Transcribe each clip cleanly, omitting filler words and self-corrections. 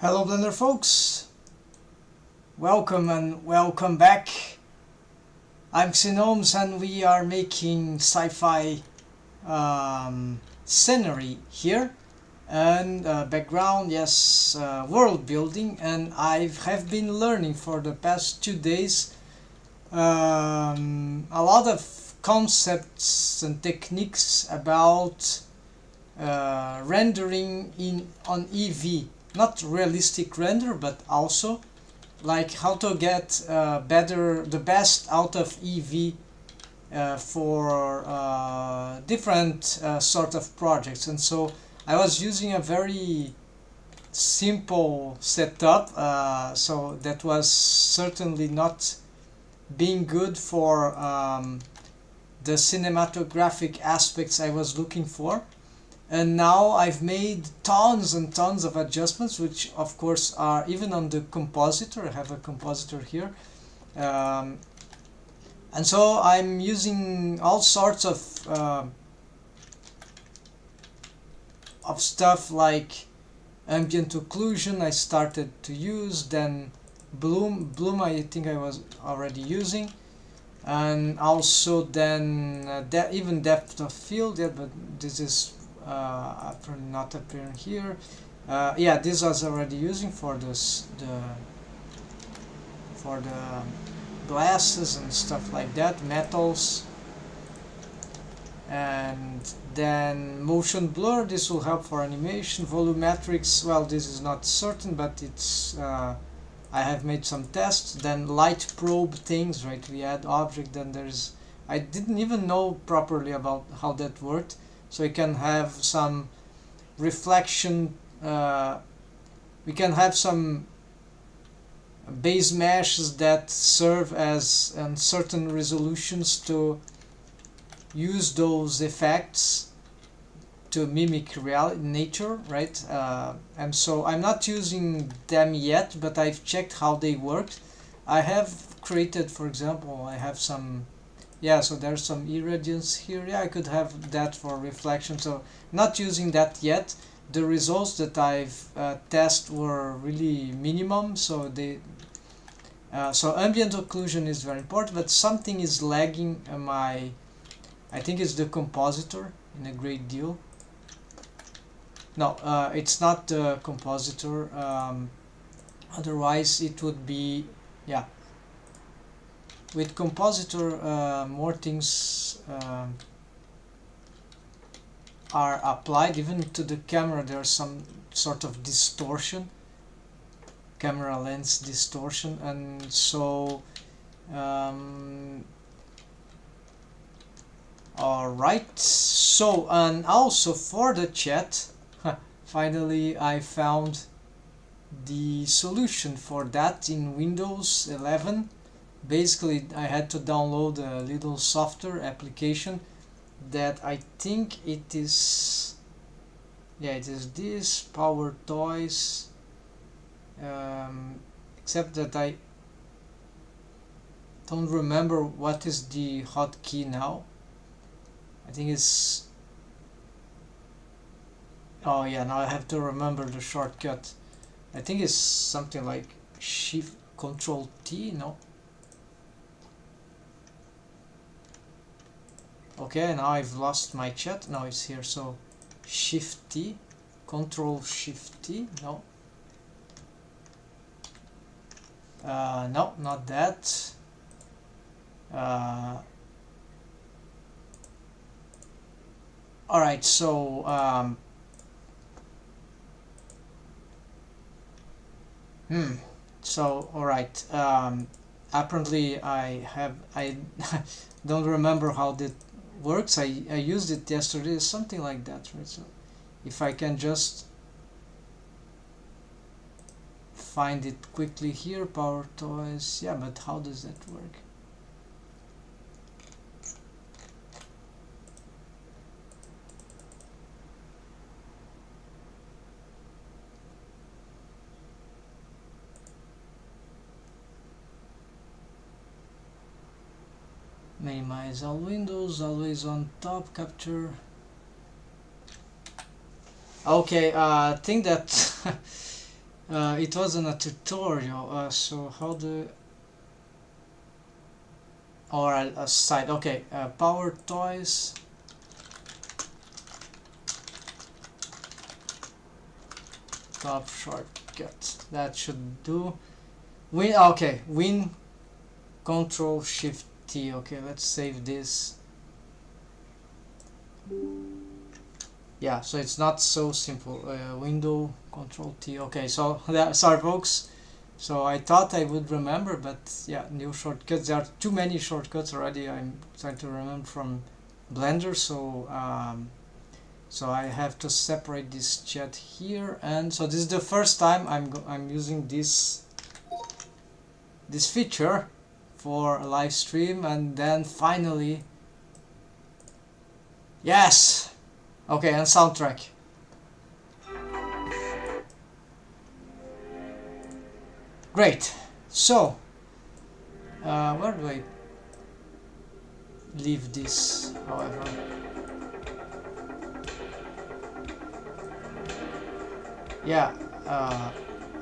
Hello Blender folks, welcome and welcome back. I'm epistemic-gnomes and we are making sci-fi scenery here and background, yes, world building, and I have been learning for the past 2 days a lot of concepts and techniques about rendering on EV. Not realistic render, but also like how to get the best out of EV for different sort of projects. And so I was using a very simple setup, so that was certainly not being good for the cinematographic aspects I was looking for. And now I've made tons and tons of adjustments, which of course are even on the compositor. I have a compositor here. And so I'm using all sorts of stuff like ambient occlusion I started to use, then bloom I think I was already using, and also then even depth of field, yeah, but this is not appearing here. Yeah, this was already using for the glasses and stuff like that, metals. And then motion blur, this will help for animation. Volumetrics, well, this is not certain, but it's I have made some tests. Then light probe things, right? We add object, then there's, I didn't even know properly about how that worked. So we can have some reflection, we can have some base meshes that serve as certain resolutions to use those effects to mimic reality, nature, right? And so I'm not using them yet, but I've checked how they worked. I have created, for example, I have some, yeah, so there's some irradiance here. Yeah, I could have that for reflection, so not using that yet. The results that I've tested were really minimum, so they so ambient occlusion is very important, but something is lagging I think it's the compositor in a great deal. No, it's not the compositor, otherwise it would be, yeah. With compositor, more things are applied. Even to the camera there's some sort of distortion, camera lens distortion, and so alright. So, and also for the chat, finally I found the solution for that in Windows 11. Basically I had to download a little software application that I think it is, yeah, it is this Power Toys, except that I don't remember what is the hotkey now. I think it's, oh yeah, now I have to remember the shortcut. I think it's something like Shift Control T, no? Okay, now I've lost my chat. Now it's here, so Shift T, Control Shift T, no. No, not that. Alright, so so alright, apparently I don't remember how that works. I used it yesterday, something like that, right? So if I can just find it quickly here, Power Toys, yeah, but how does that work? Minimize all windows, always on top, capture. Okay, I think that It wasn't a tutorial, so how do... Or a site, okay, power toys. Top shortcut, that should do. Win, okay, Win Control Shift T. Okay, let's save this. Yeah, so it's not so simple. Window Control T. Okay, so sorry folks. So I thought I would remember, but yeah, new shortcuts. There are too many shortcuts already. I'm trying to remember from Blender, so so I have to separate this chat here. And so this is the first time I'm using this feature for a live stream, and then finally, yes. Okay, and soundtrack. Great. So, where do I leave this, however? Yeah,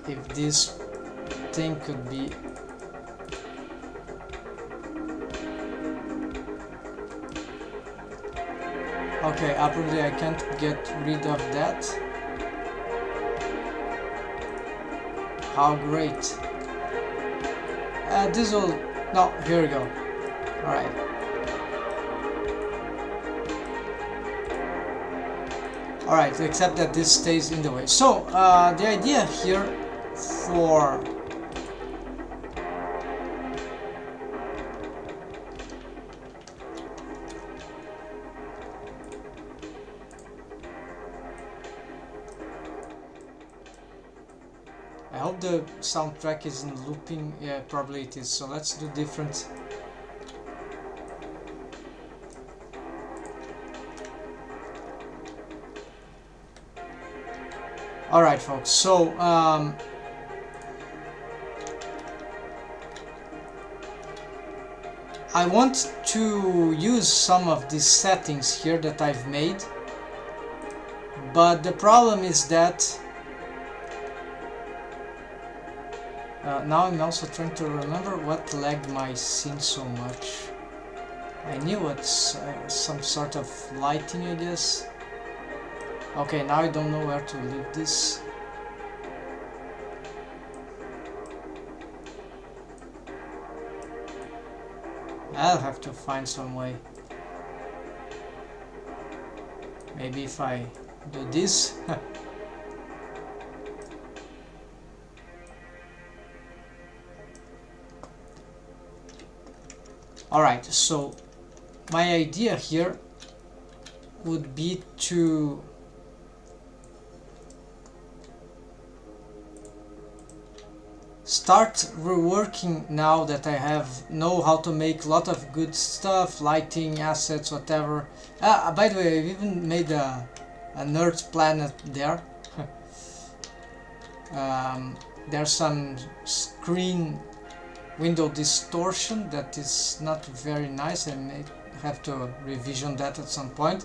if this thing could be... Okay, apparently I can't get rid of that. How great. This will... No, here we go. Alright. Alright, except that this stays in the way. So, the idea here for... I hope the soundtrack isn't looping. Yeah, probably it is. So let's do different. Alright folks, so I want to use some of these settings here that I've made, but the problem is that now I'm also trying to remember what lagged my scene so much. I knew it's some sort of lighting, I guess. Okay, now I don't know where to leave this. I'll have to find some way. Maybe if I do this. Alright, so my idea here would be to start reworking now that I know how to make a lot of good stuff, lighting, assets, whatever. By the way, I've even made a nerd planet there. There's some screen window distortion that is not very nice. I may have to revision that at some point.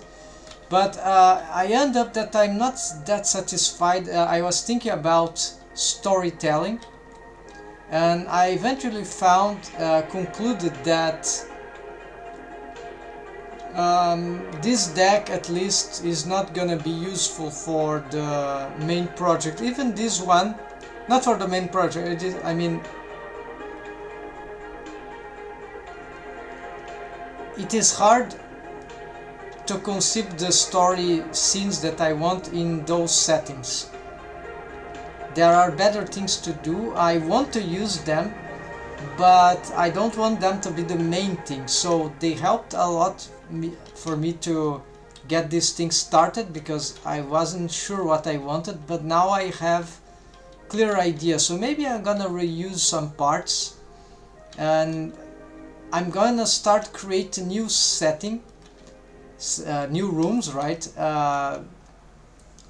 But I end up that I'm not that satisfied. I was thinking about storytelling, and I eventually concluded that this deck at least is not gonna be useful for the main project. Even this one, not for the main project. I mean, it is hard to conceive the story scenes that I want in those settings. There are better things to do. I want to use them, but I don't want them to be the main thing. So they helped a lot for me to get this thing started, because I wasn't sure what I wanted, but now I have clear idea. So maybe I'm gonna reuse some parts, and I'm gonna start create a new setting, new rooms, right?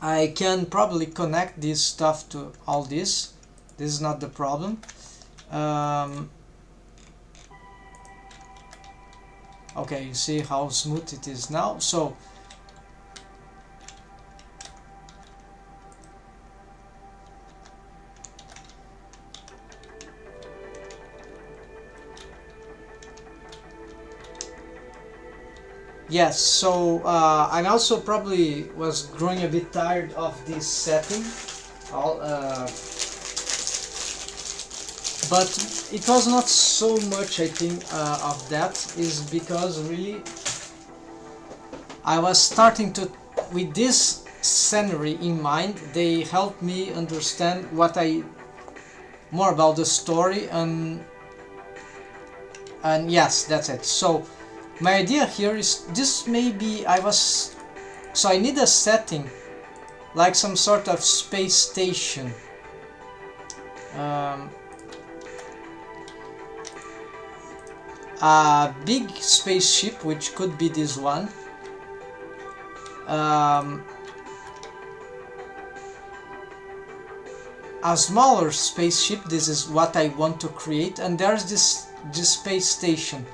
I can probably connect this stuff to all this. This is not the problem. Okay, you see how smooth it is now. So Yes, so I also probably was growing a bit tired of this setting. All, but it was not so much, I think, of that, is because really I was starting to, with this scenery in mind, they helped me understand more about the story, and yes, that's it. So my idea here is this, maybe so I need a setting like some sort of space station. Um, a big spaceship, which could be this one. Um, a smaller spaceship, this is what I want to create, and there's this space station.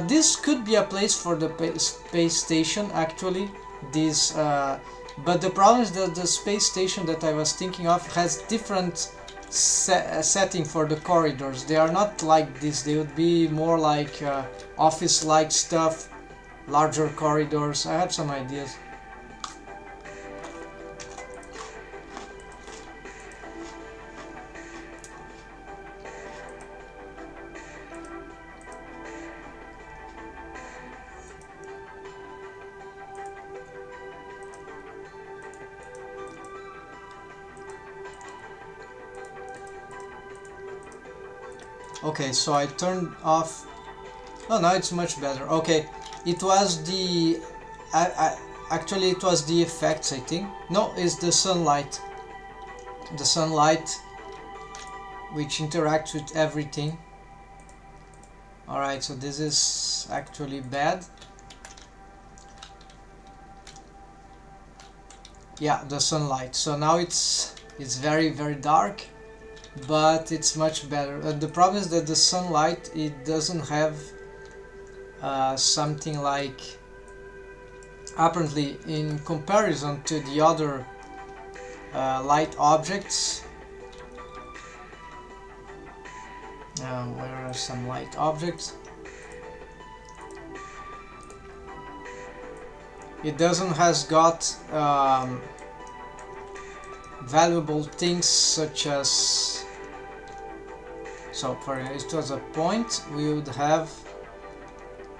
This could be a place for the space station, actually. But the problem is that the space station that I was thinking of has different setting for the corridors. They are not like this. They would be more like office-like stuff, larger corridors. I have some ideas. Okay, so I turned off. Oh, now it's much better. Okay, it was the actually it was the effects, I think. No, it's the sunlight. The sunlight which interacts with everything. Alright, so this is actually bad. Yeah, the sunlight. So now it's very, very dark, but it's much better. The problem is that the sunlight, it doesn't have something like, apparently, in comparison to the other light objects. Where are some light objects? It doesn't has got valuable things such as, so for it was a point, we would have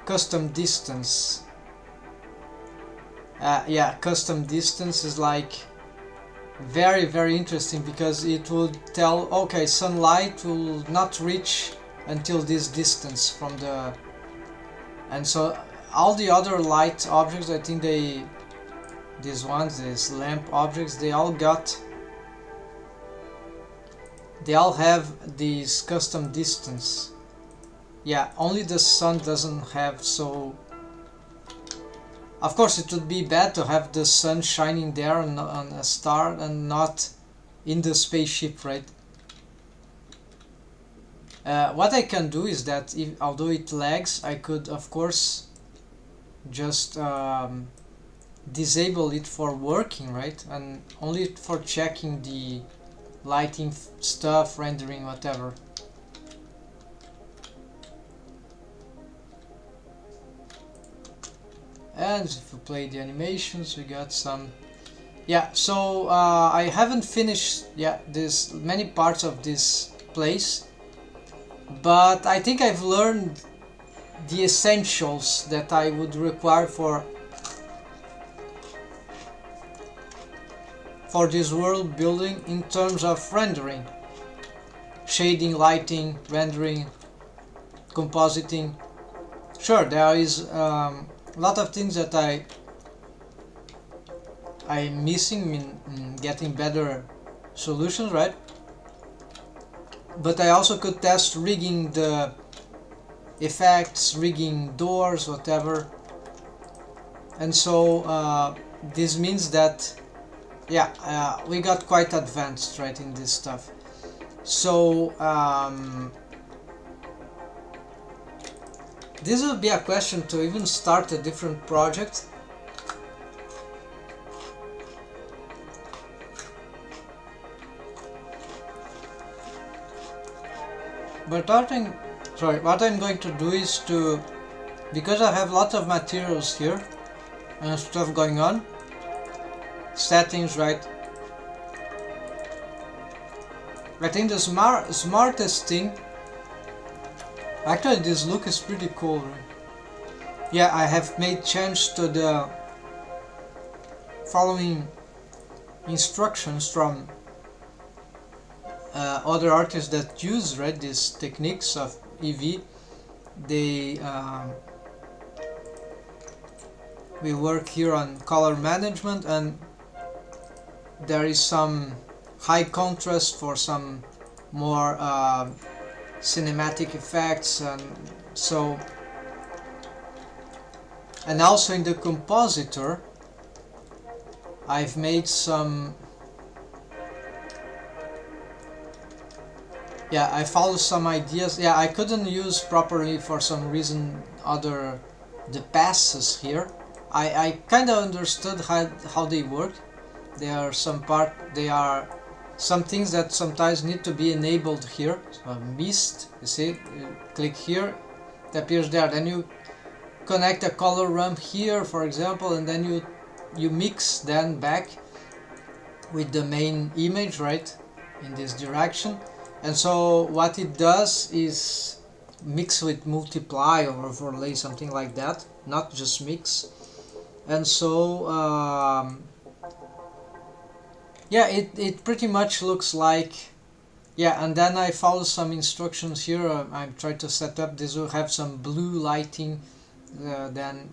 custom distance. Yeah, custom distance is like very, very interesting, because it would tell, okay, sunlight will not reach until this distance from the, and so all the other light objects, I think these lamp objects, they all have this custom distance. Yeah, only the sun doesn't have. So of course it would be bad to have the sun shining there on a star and not in the spaceship, right? What I can do is that, although it lags, I could of course just disable it for working, right? And only for checking the lighting stuff, rendering, whatever. And if we play the animations, we got some. Yeah, so I haven't finished this many parts of this place, but I think I've learned the essentials that I would require for this world building in terms of rendering, shading, lighting, rendering, compositing. Sure, there is a lot of things that I'm missing in getting better solutions, right? But I also could test rigging the effects, rigging doors, whatever. And so this means that we got quite advanced, right, in this stuff. So this would be a question to even start a different project. But what I'm going to do is to because I have lots of materials here and stuff going on. Settings, right? I think the smartest thing, actually this look is pretty cool, right? Yeah, I have made change to the following instructions from other artists that use, right, these techniques of EV. They we work here on color management, and there is some high contrast for some more cinematic effects, and so, and also in the compositor I've made some, yeah, I followed some ideas. Yeah, I couldn't use properly for some reason the passes here. I kind of understood how they work. There are some things that sometimes need to be enabled here. So mist, you see, you click here, it appears there. Then you connect a color ramp here, for example, and then you mix then back with the main image, right, in this direction. And so what it does is mix with multiply or overlay, something like that, not just mix. And so yeah, it pretty much looks like, yeah. And then I follow some instructions here. I'm trying to set up, this will have some blue lighting, then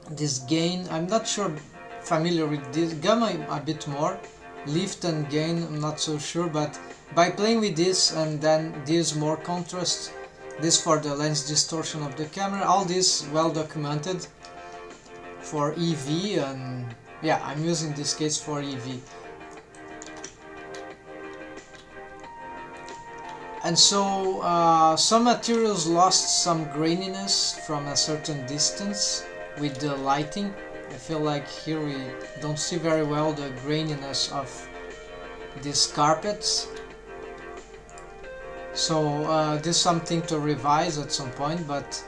this gain, I'm not sure, familiar with this gamma a bit more, lift and gain I'm not so sure, but by playing with this, and then this more contrast, this for the lens distortion of the camera, all this well documented for EV. And yeah, I'm using this case for EV. And so some materials lost some graininess from a certain distance with the lighting. I feel like here we don't see very well the graininess of these carpets. So this is something to revise at some point, but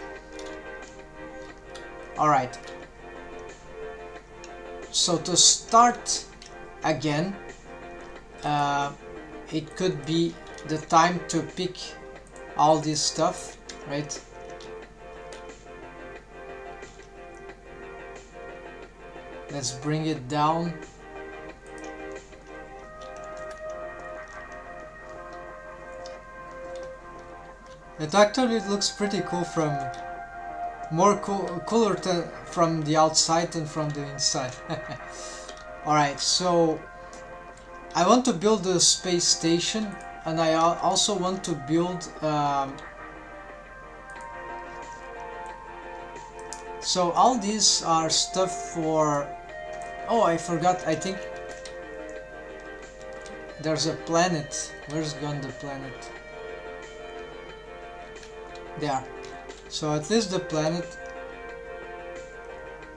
alright. So to start again, it could be the time to pick all this stuff, right? Let's bring it down. It actually looks pretty cool from more cooler from the outside than from the inside. Alright, so I want to build a space station, and I also want to build so all these are stuff for, oh, I forgot, I think there's a planet. Where's gone the planet? There. So at least the planet,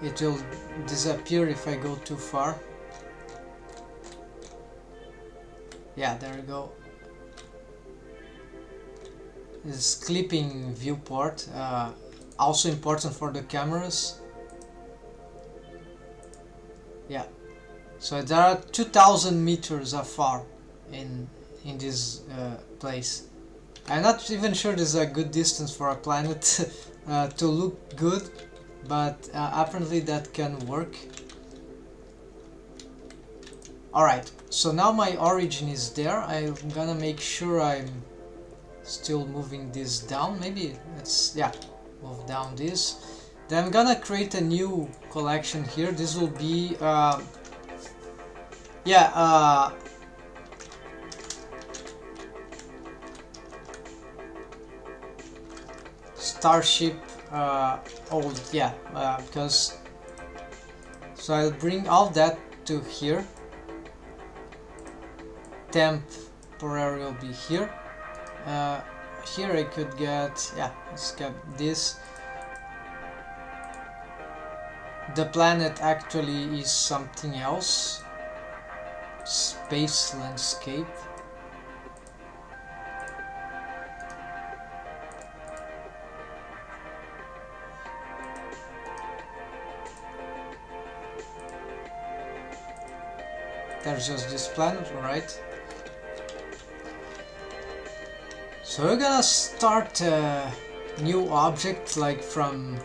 it will disappear if I go too far. Yeah, there we go. This clipping viewport, also important for the cameras. Yeah, so there are 2000 meters afar in this place. I'm not even sure this is a good distance for a planet to look good, but apparently that can work. Alright, so now my origin is there. I'm gonna make sure I'm still moving this down. Maybe let's, yeah, move down this. Then I'm gonna create a new collection here. This will be Starship old, yeah, because so I'll bring all that to here. Temporary will be here. Here I could get, yeah, let's get this. The planet actually is something else. Space landscape. there's just this planet, alright. So we're gonna start a new object, like from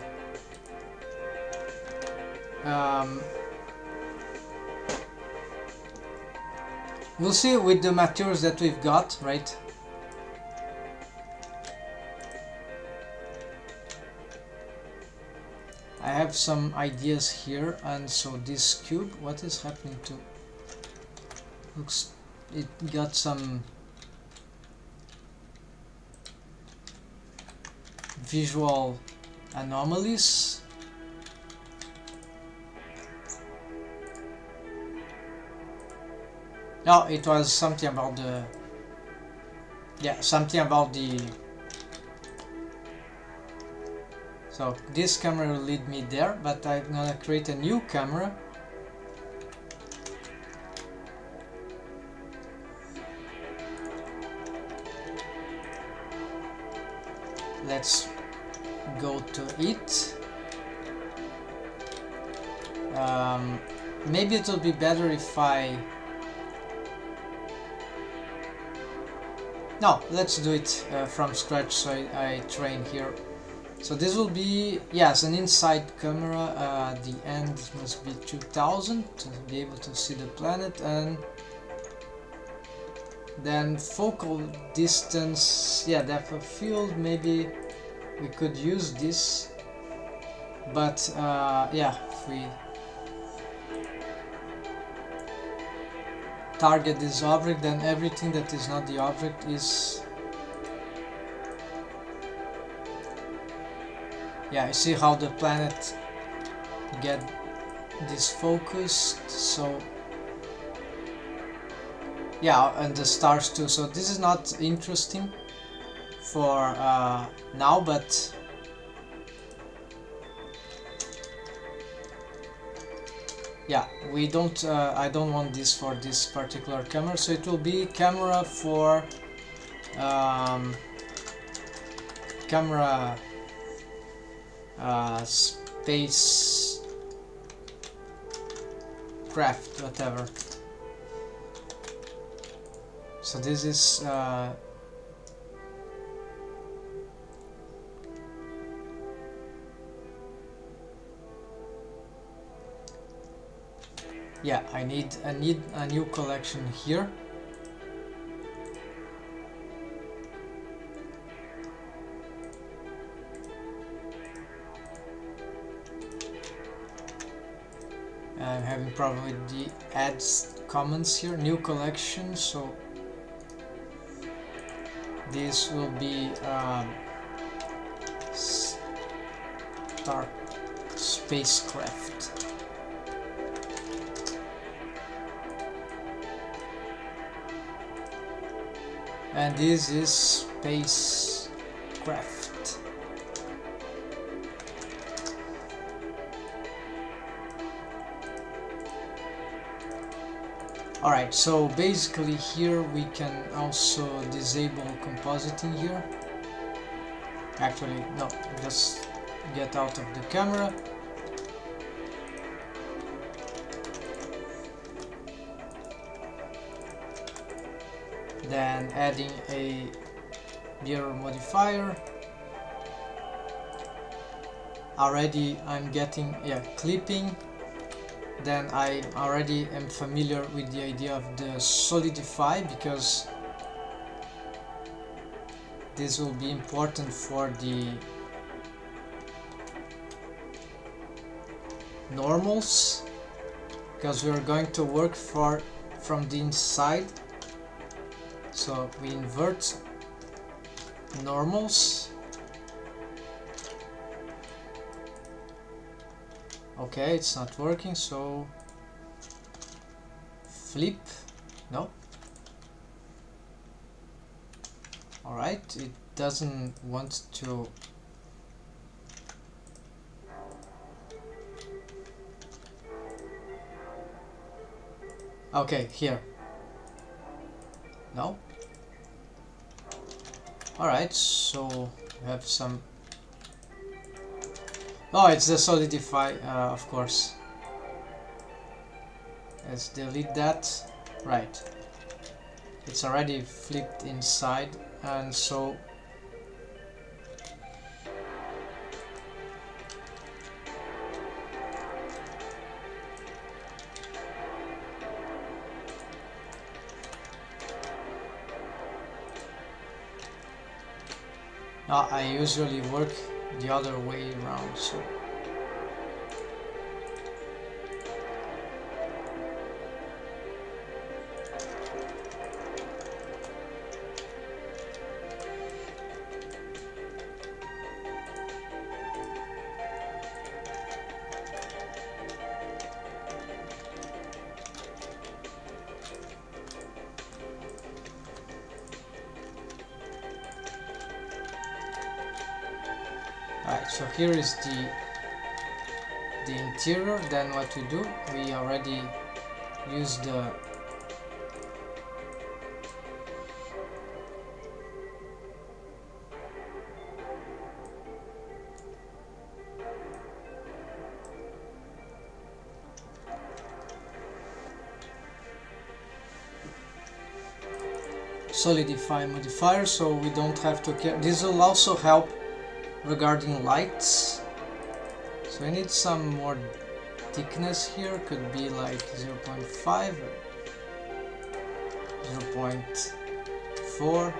we'll see with the materials that we've got, right? I have some ideas here, and so this cube, what is happening to? Looks, it got some visual anomalies. No, it was something about the, yeah, something about the, so this camera will lead me there, but I'm gonna create a new camera. Let's go to it. Maybe it will be better if I... No, let's do it from scratch, so I train here. So this will be, yes, an inside camera. The end must be 2000 to be able to see the planet, and then focal distance, yeah, depth of field, maybe we could use this, but yeah, if we target this object, then everything that is not the object is, yeah, you see how the planet get disfocused, so yeah, and the stars too. So this is not interesting for now, but yeah, we don't. I don't want this for this particular camera, so it will be camera for camera space craft, whatever. So this is yeah, I need a new collection here. I'm having problem with the adds comments here. New collection, so this will be Star Spacecraft. And this is Spacecraft. Alright, so basically here we can also disable compositing here. Actually, no, just get out of the camera. Then adding a mirror modifier. Already I'm getting, yeah, clipping. Then I already am familiar with the idea of the solidify, because this will be important for the normals, because we are going to work from the inside. So we invert normals. Okay, it's not working, so flip. No. Alright, it doesn't want to. Okay, here. No. Alright, so we have some. Oh, it's the solidify, of course. Let's delete that. Right. It's already flipped inside, and so I usually work the other way around, so alright, so here is the interior. Then what we do, we already use the solidify modifier, so we don't have to care. This will also help regarding lights. So I need some more thickness here, could be like 0.5 or 0.4.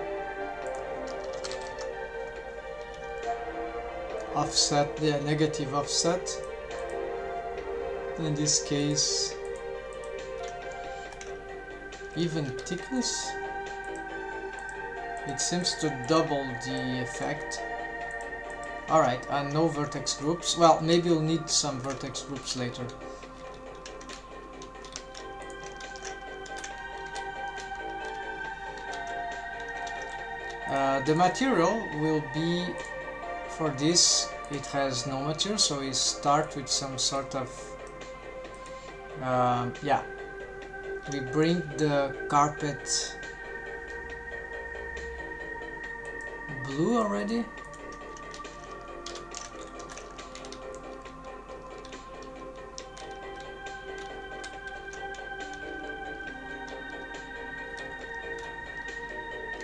Offset, the negative offset. In this case, even thickness. It seems to double the effect. Alright, and no vertex groups. Well, maybe we'll need some vertex groups later. The material will be, for this, it has no material, so we start with some sort of, yeah, we bring the carpet blue already.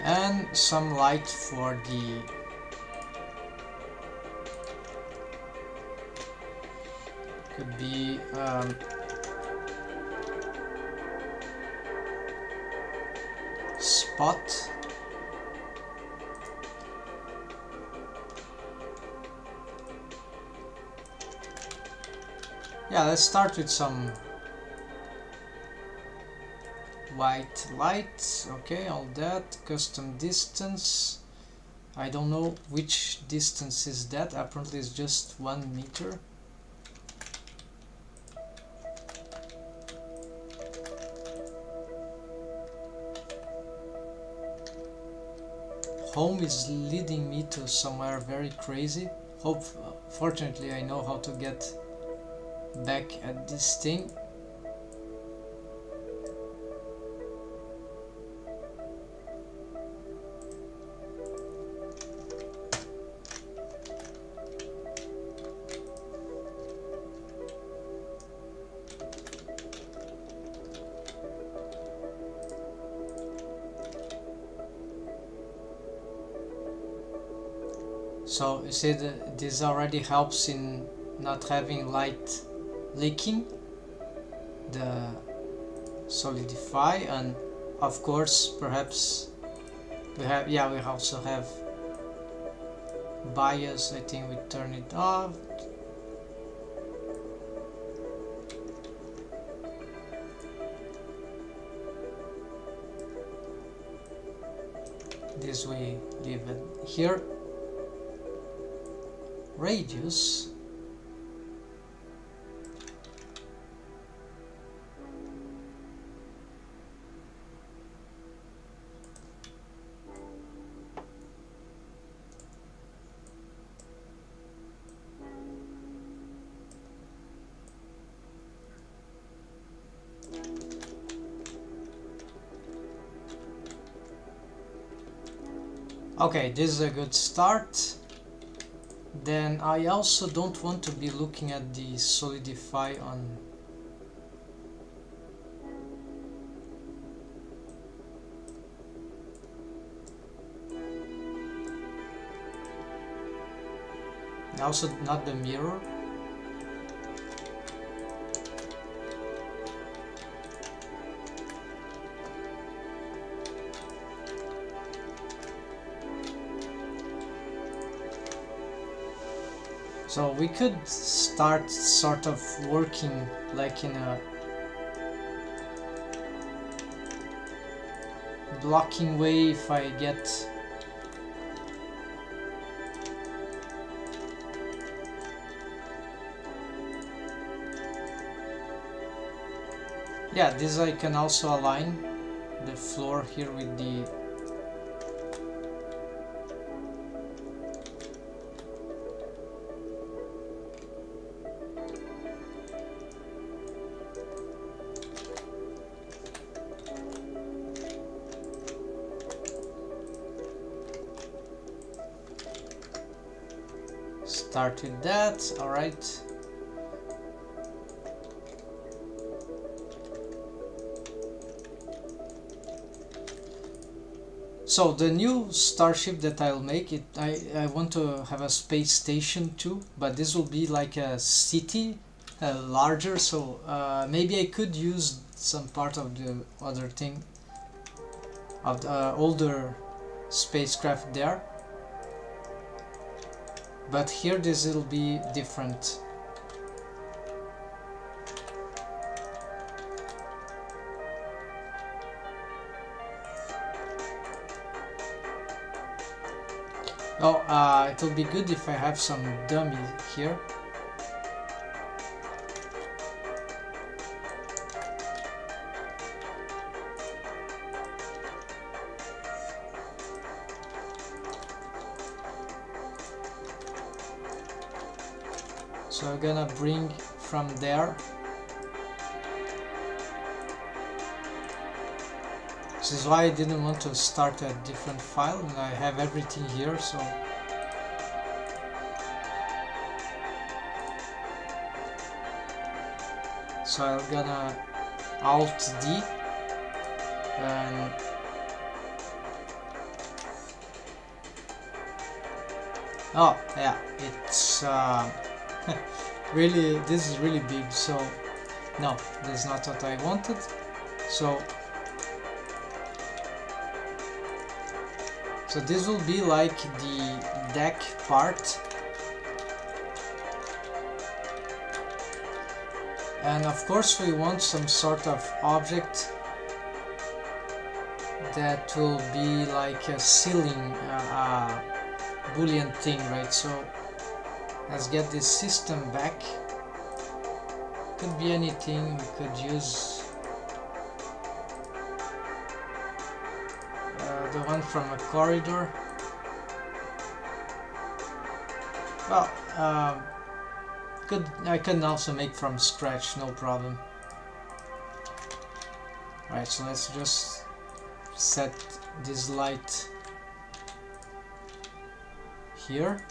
And some light for the could be spot. Yeah, let's start with some white light. Okay, all that. Custom distance. I don't know which distance is that. Apparently it's just 1 meter. Home is leading me to somewhere very crazy. Fortunately I know how to get back at this thing. So you see that this already helps in not having light leaking, the solidify, and of course perhaps we have, yeah, we also have bias. I think we turn it off. This we leave it here. Radius, okay, this is a good start. Then I also don't want to be looking at the solidify on also not the mirror. So we could start sort of working like in a blocking way if I get yeah, this I can also align the floor here with the start with that. All right. So the new starship that I'll make, I want to have a space station too, but this will be like a city, larger, so maybe I could use some part of the other thing, of the older spacecraft there. But here this will be different. Oh, it will be good if I have some dummy here. So I'm gonna bring from there. This is why I didn't want to start a different file, and I have everything here, so I'm gonna Alt D and oh yeah, it's really, this is really big, so no, that's not what I wanted. So this will be like the deck part, and of course we want some sort of object that will be like a ceiling, boolean thing, right? So let's get this system back. Could be anything. We could use the one from a corridor. Well, I can also make from scratch, no problem. Right, so let's just set this light here.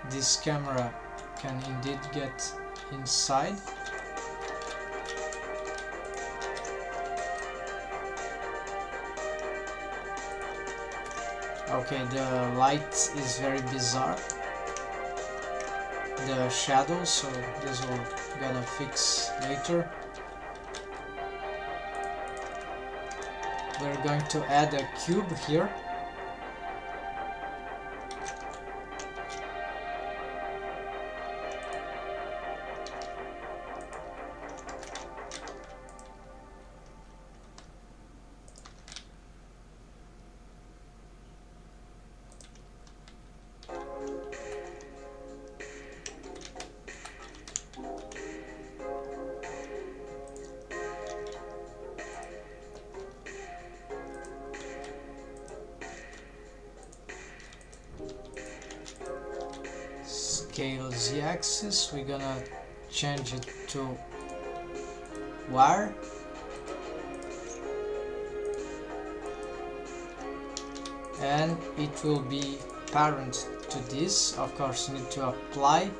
This camera can indeed get inside. Okay, the light is very bizarre, the shadows, so this will gonna fix later. We're going to add a cube here. Scale z-axis, we're gonna change it to wire. And it will be parent to this. Of course, you need to apply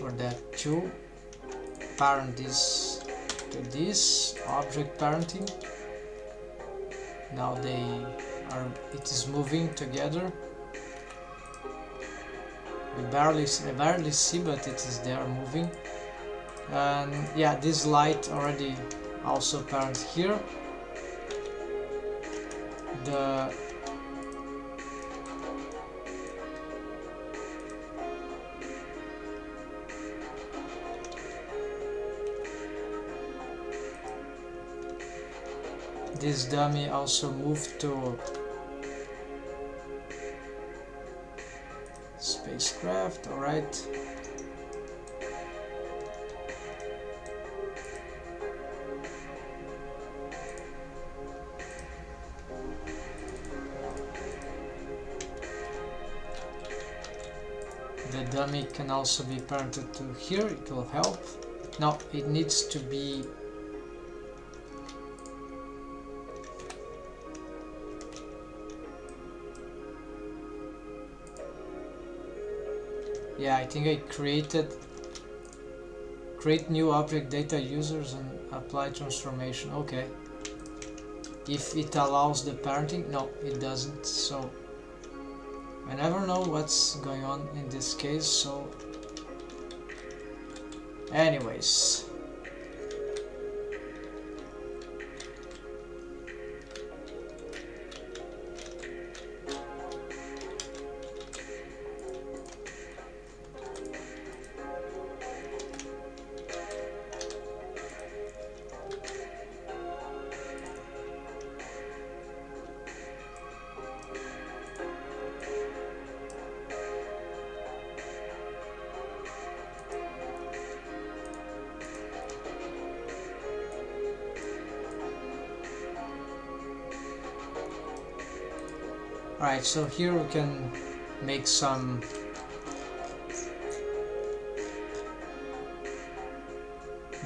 for that too. Parent this to this object parenting. Now it is moving together. I barely see, but it is there moving. And yeah, this light already also parent here. This dummy also moved to spacecraft, alright. The dummy can also be parented to here, it will help. Now it needs to be yeah, I think I create new object data users and apply transformation. Okay. If it allows the parenting, no, it doesn't. So I never know what's going on in this case. So anyways, alright, so here we can make some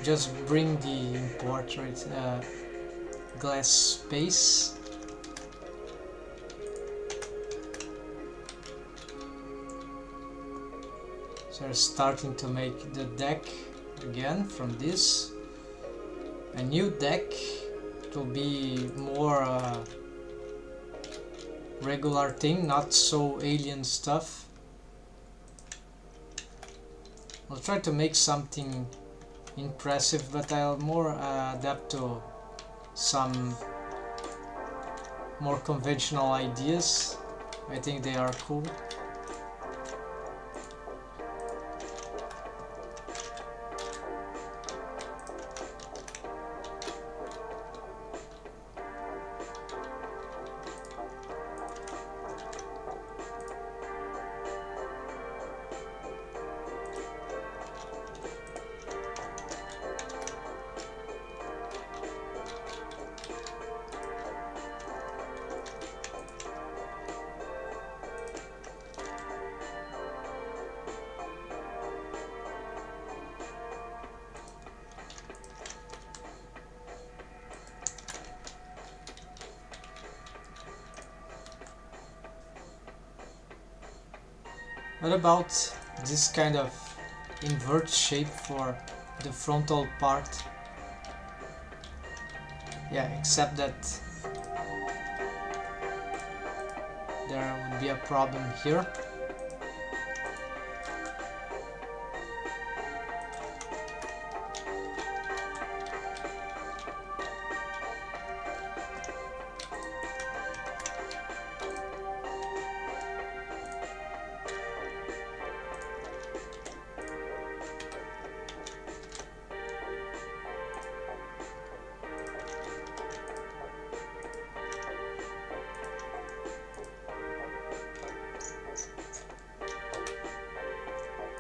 just bring the import, right, glass space. So we're starting to make the deck again from this. A new deck to be more regular thing, not so alien stuff. I'll try to make something impressive, but I'll more adapt to some more conventional ideas. I think they are cool. What about this kind of invert shape for the frontal part? Yeah, except that there would be a problem here.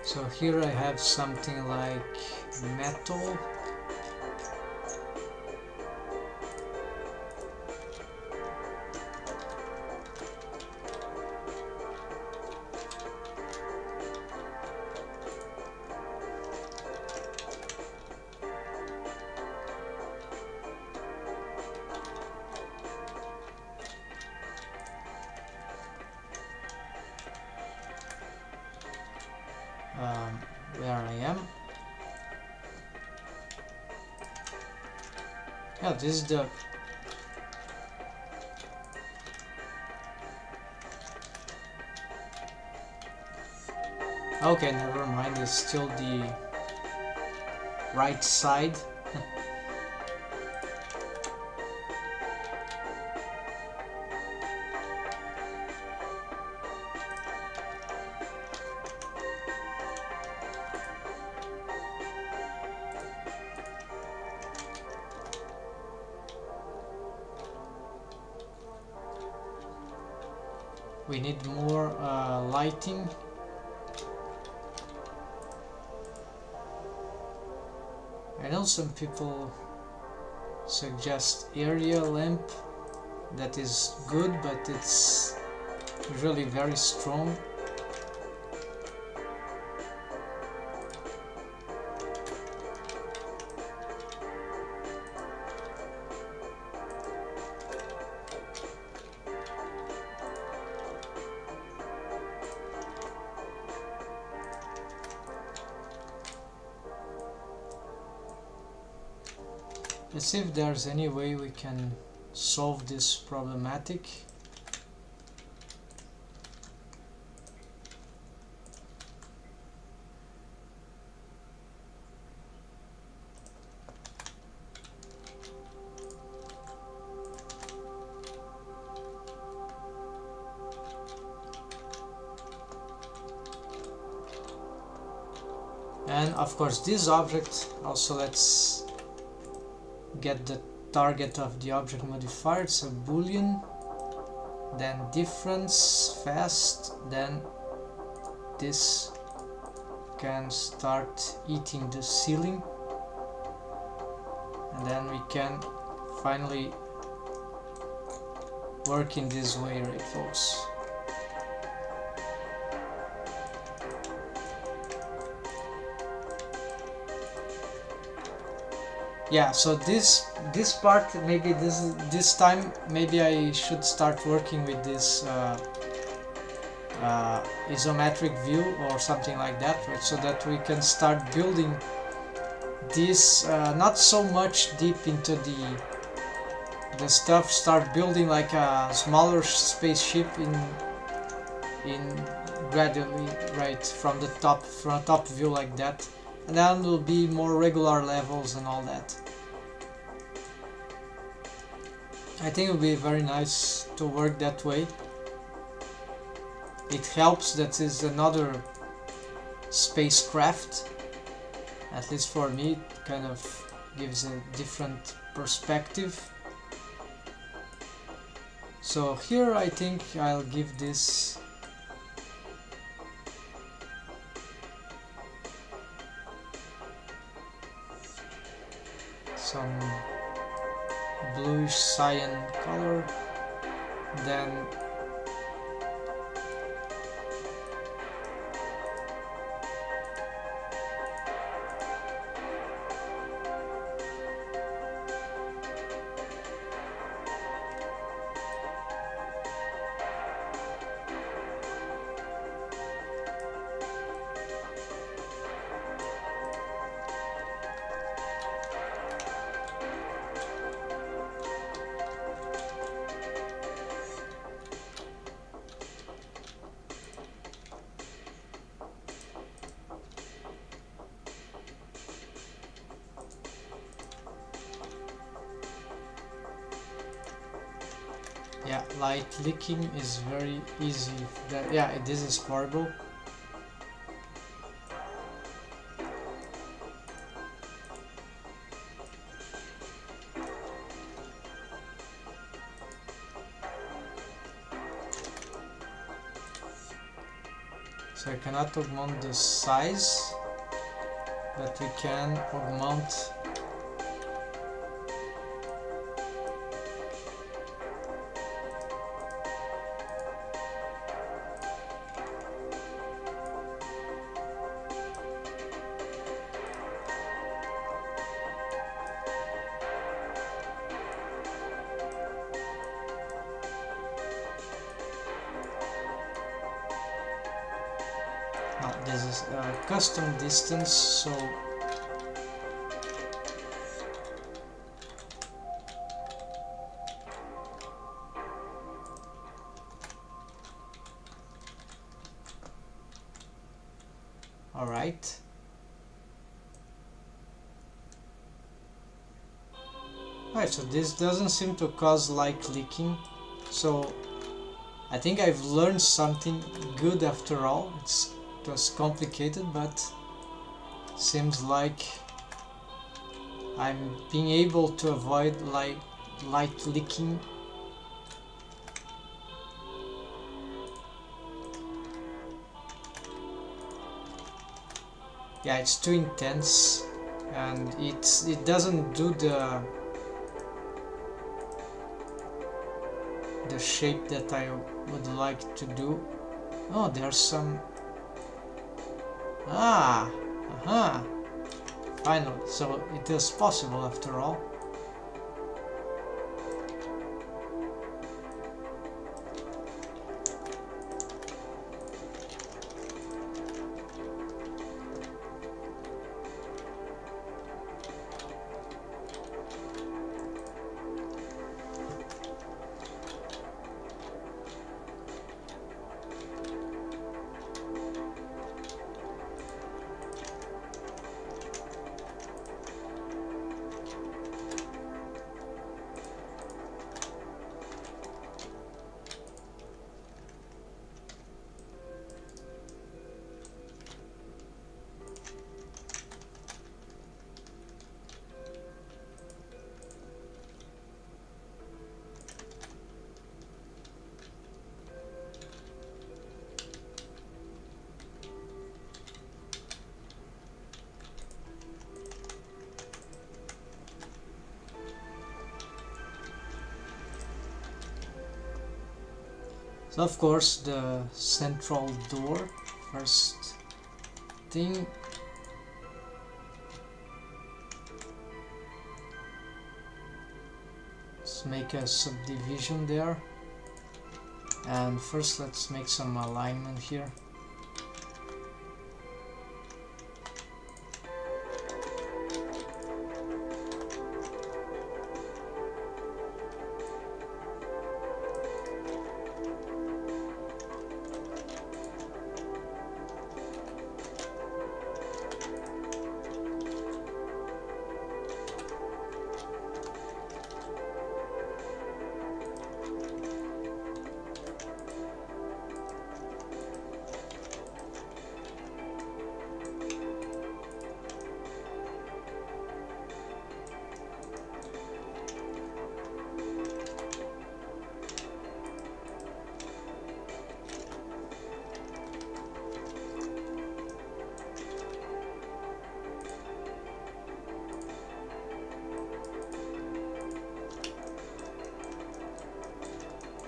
So here I have something like metal. where I am. Yeah, this is the okay, never mind, it's still the right side. We need more lighting. I know some people suggest area lamp. That is good, but it's really very strong. Let's see if there's any way we can solve this problematic. And of course this object also, let's get the target of the object modifier. It's a boolean, then difference fast, then this can start eating the ceiling, and then we can finally work in this way, right folks? Yeah, so this part, maybe this time maybe I should start working with this isometric view or something like that, right? So that we can start building this not so much deep into the stuff, start building like a smaller spaceship in gradually, right, from the top view like that, and then will be more regular levels and all that. I think it will be very nice to work that way. It helps that is another spacecraft, at least for me. It kind of gives a different perspective. So here I think I'll give this some bluish cyan color, then yeah, light leaking is very easy. Yeah, this is horrible. So I cannot augment the size, but we can augment custom distance, so alright. Alright, so this doesn't seem to cause light leaking, so I think I've learned something good after all. It was complicated, but seems like I'm being able to avoid light leaking. Yeah, it's too intense, and it doesn't do the shape that I would like to do. Oh, there's some. Aha! Finally, so it is possible after all. So of course the central door, first thing. Let's make a subdivision there, and first let's make some alignment here.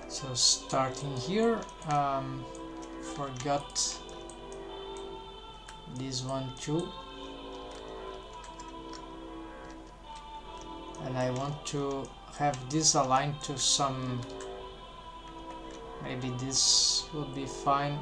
So starting here, forgot this one too, and I want to have this aligned to some, maybe this would be fine.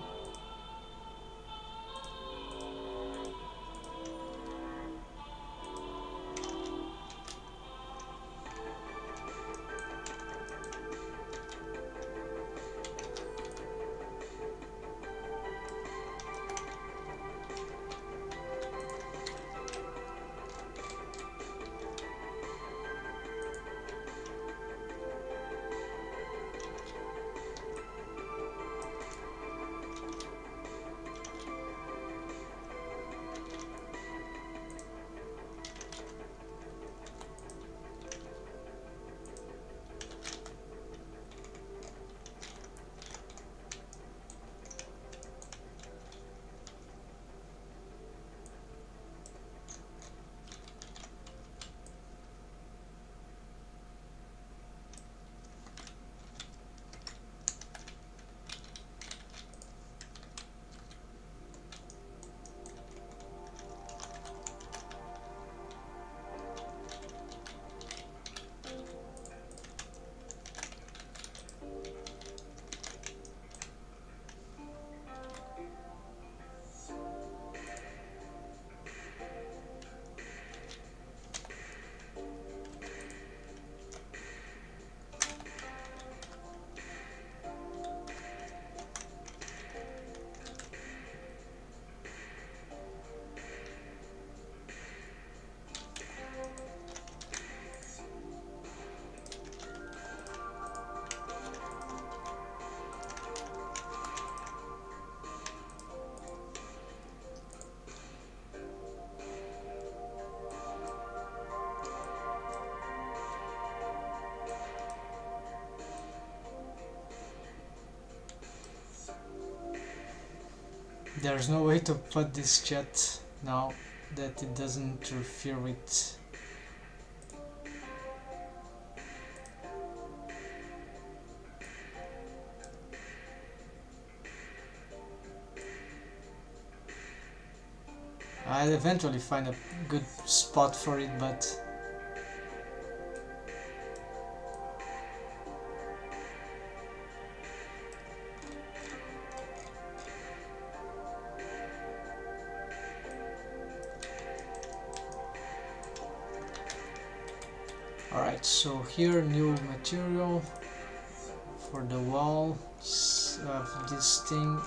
there's no way to put this chat now that it doesn't interfere with. I'll eventually find a good spot for it, but alright, so here new material for the wall of this thing.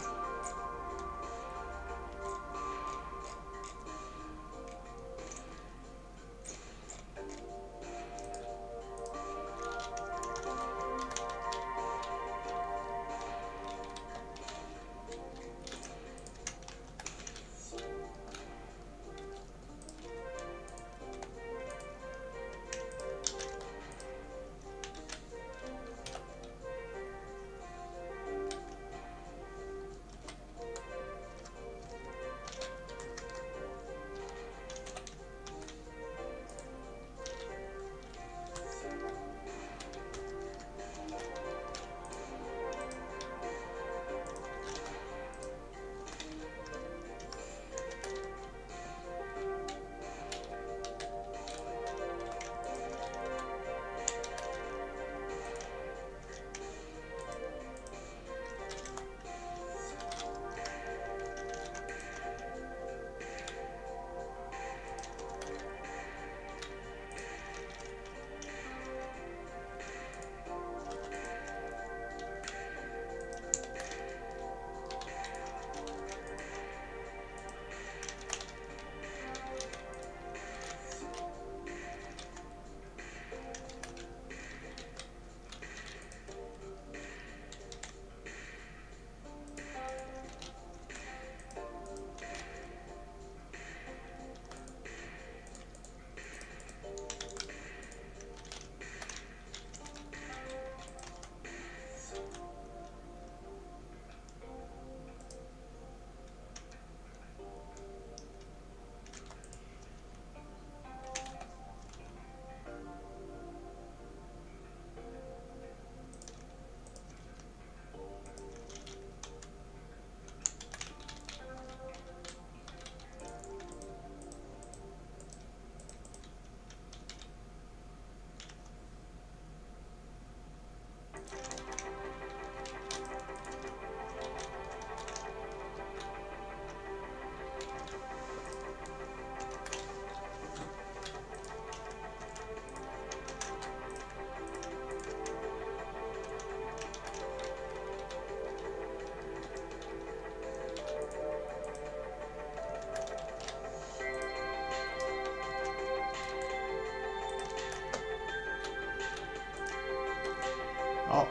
Oh,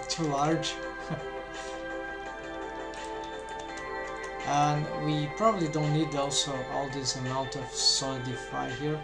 too large. And we probably don't need also all this amount of solidify here.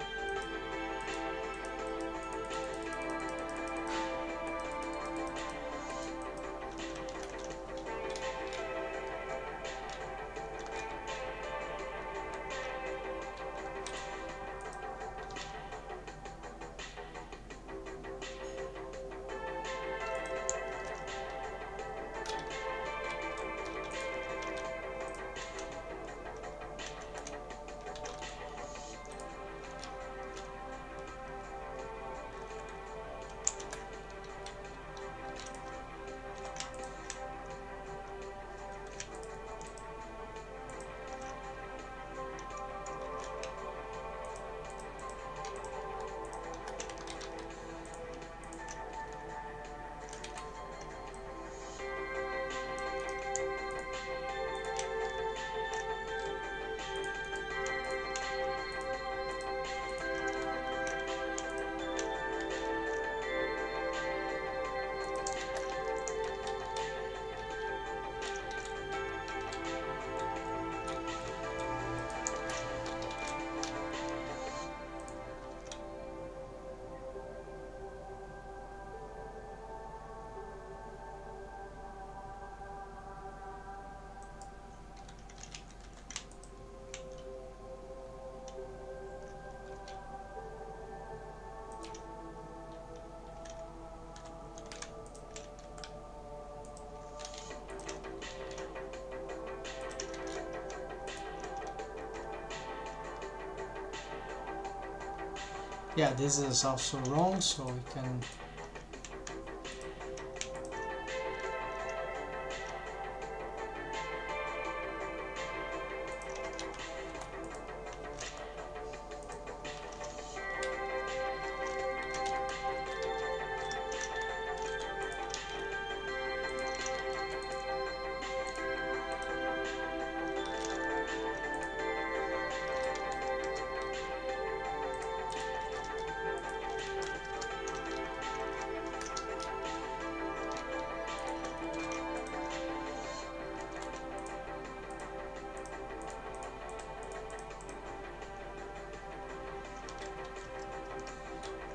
Yeah, this is also wrong, so we can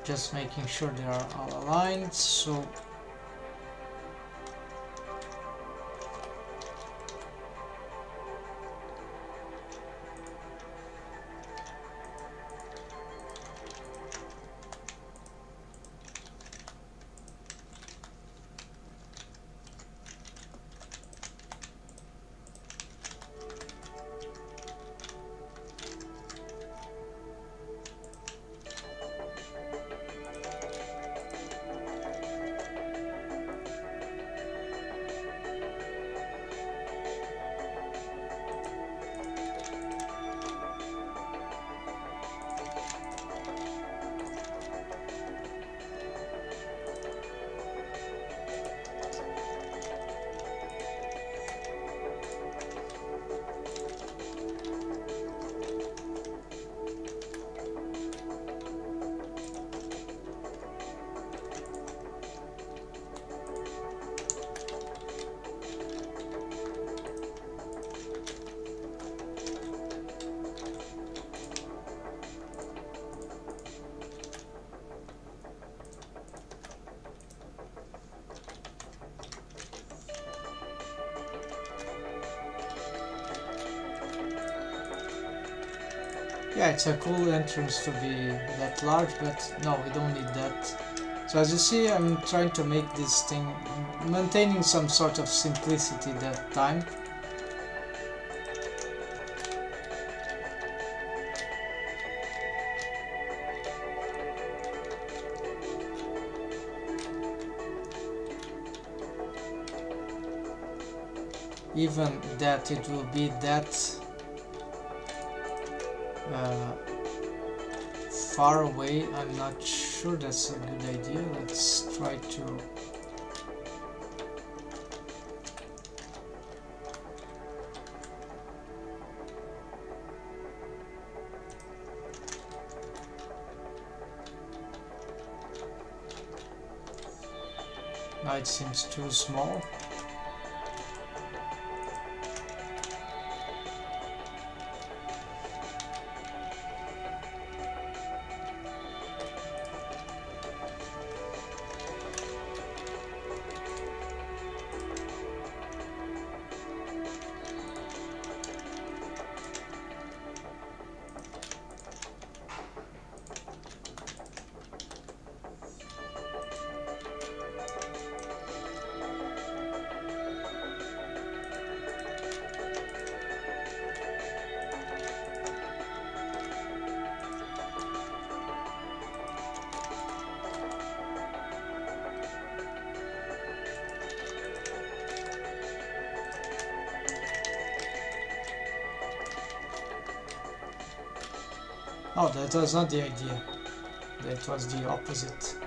just making sure they are all aligned. So yeah, it's a cool entrance to be that large, but no, we don't need that. So as you see, I'm trying to make this thing, maintaining some sort of simplicity that time. Even that it will be that far away, I'm not sure that's a good idea. Let's try to now it seems too small. Oh, that was not the idea. That was the opposite.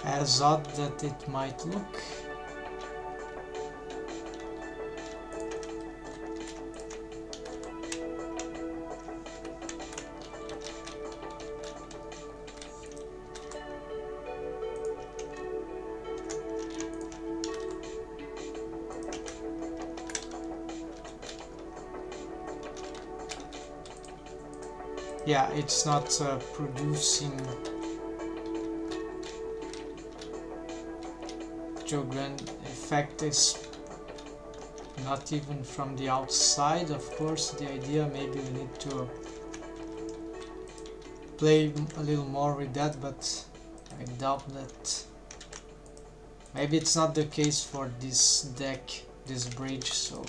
As odd that it might look. Yeah, it's not producing effect is not even from the outside. Of course, the idea, maybe we need to play a little more with that, but I doubt that. Maybe it's not the case for this deck, this bridge, so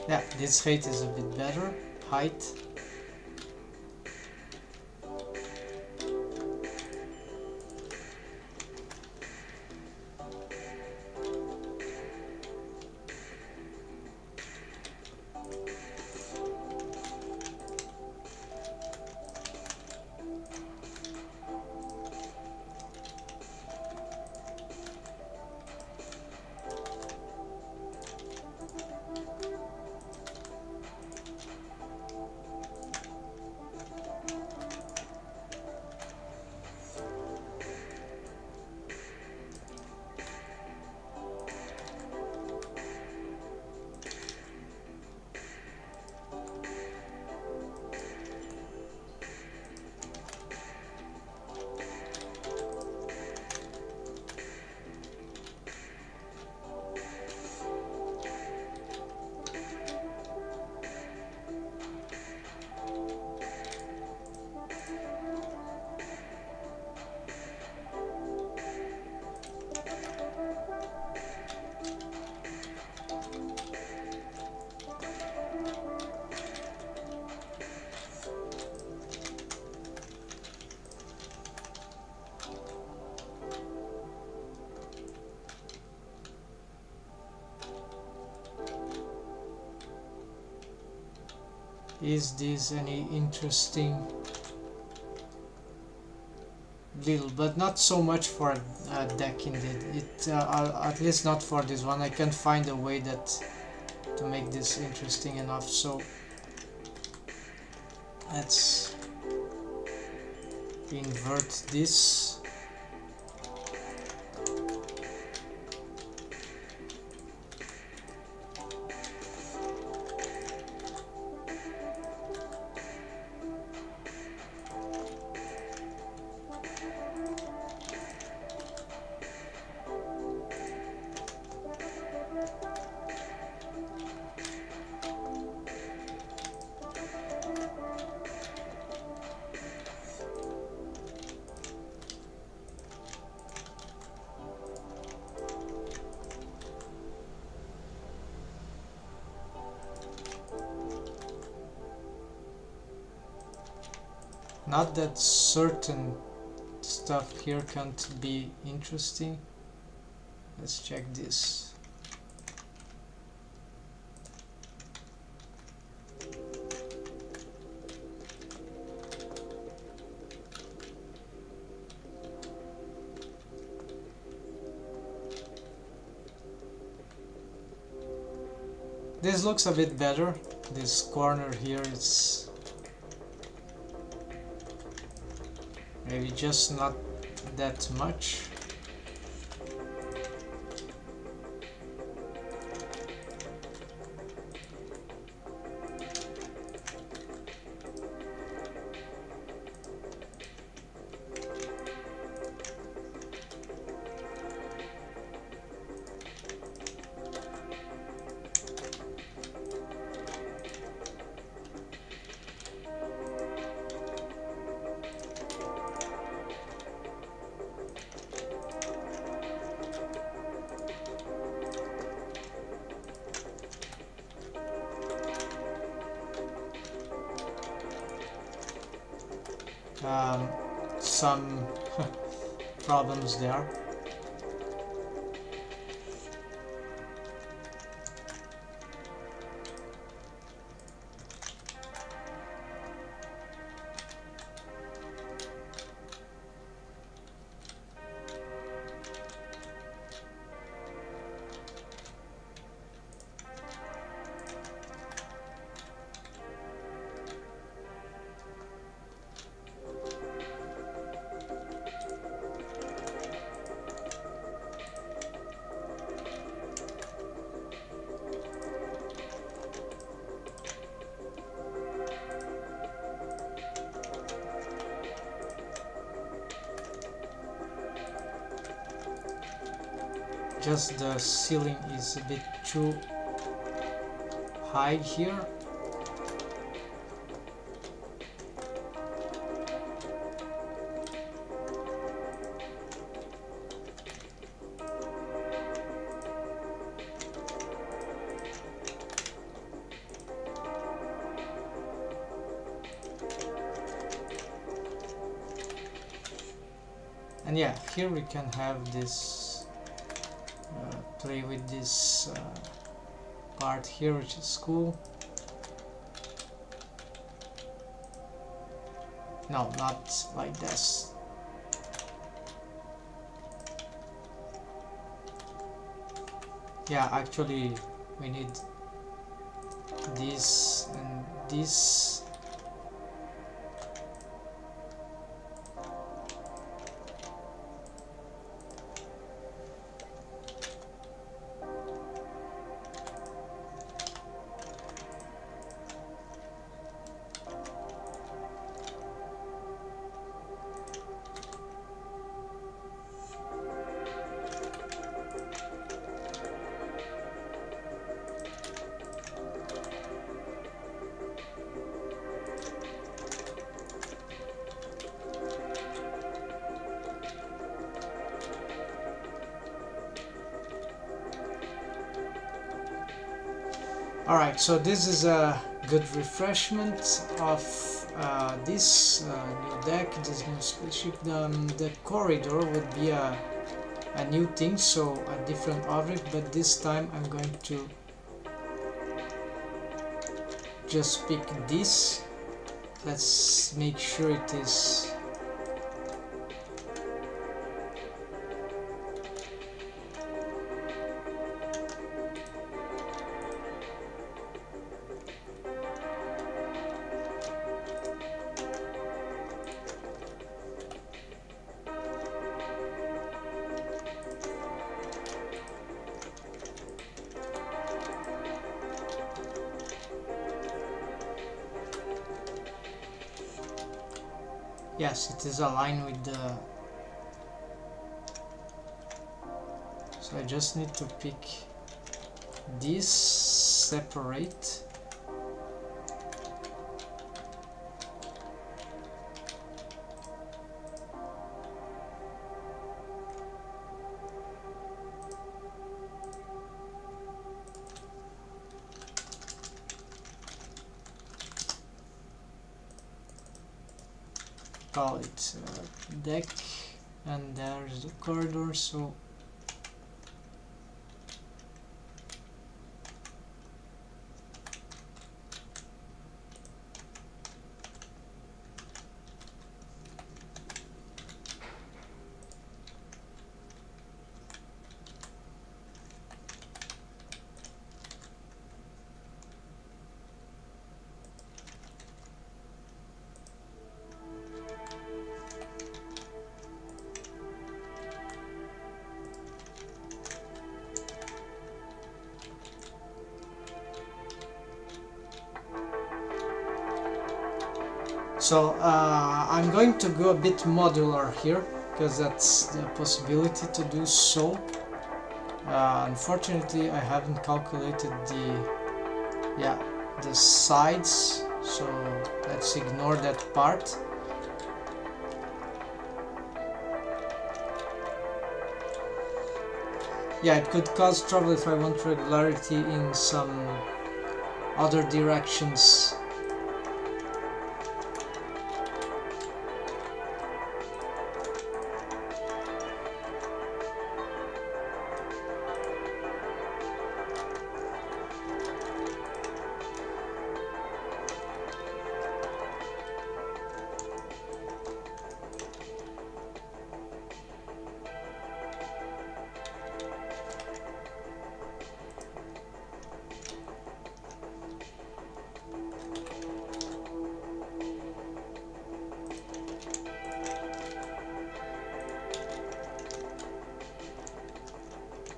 yeah, this height is a bit better. Height. Is this any interesting? Little, but not so much for a deck indeed. At least not for this one. I can't find a way that to make this interesting enough. So let's invert this. Not that certain stuff here can't be interesting. Let's check this. This looks a bit better. This corner here is maybe just not that much. Some problems there. just the ceiling is a bit too high here. And yeah, here we can have this play with this part here, which is cool. No, not like this. Yeah, actually we need this and this. Alright, so this is a good refreshment of this new deck, this new spaceship. The corridor would be a new thing, so a different object, but this time I'm going to just pick this. Let's make sure it is yes, it is aligned with the... So I just need to pick this, separate. Call it deck, and there's the corridor, so I'm going to go a bit modular here, because that's the possibility to do so. Unfortunately, I haven't calculated the sides, so let's ignore that part. Yeah, it could cause trouble if I want regularity in some other directions.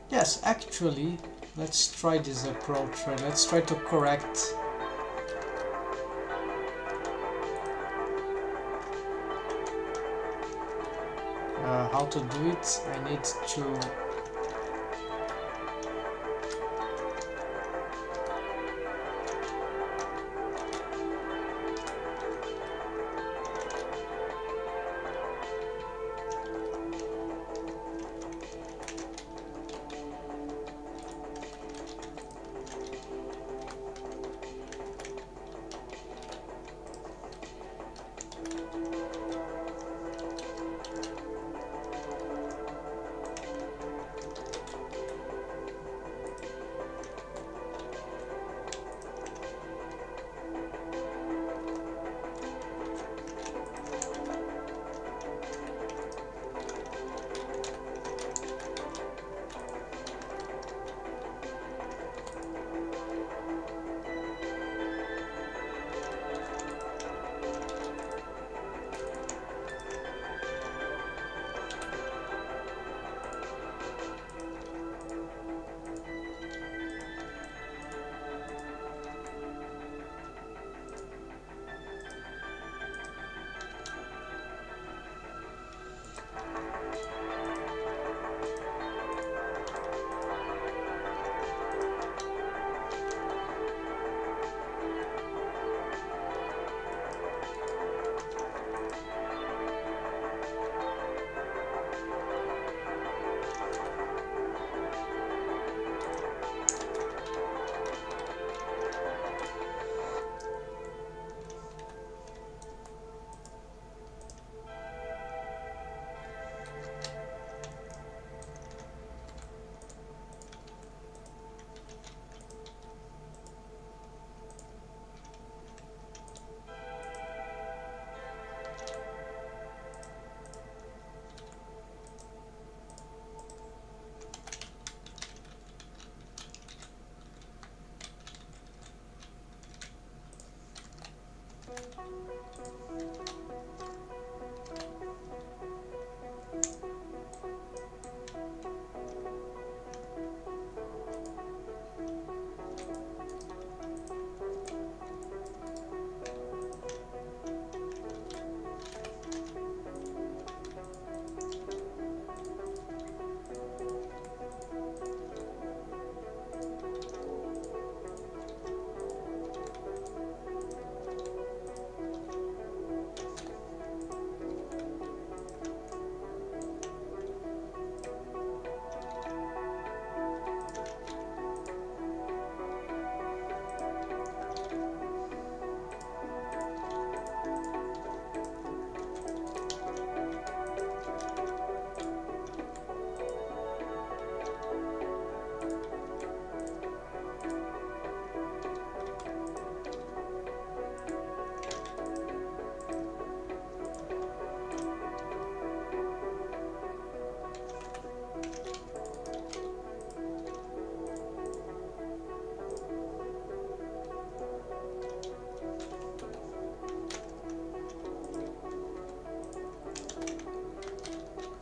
Yes, actually, let's try this approach, right? Let's try to correct how to do it. I need to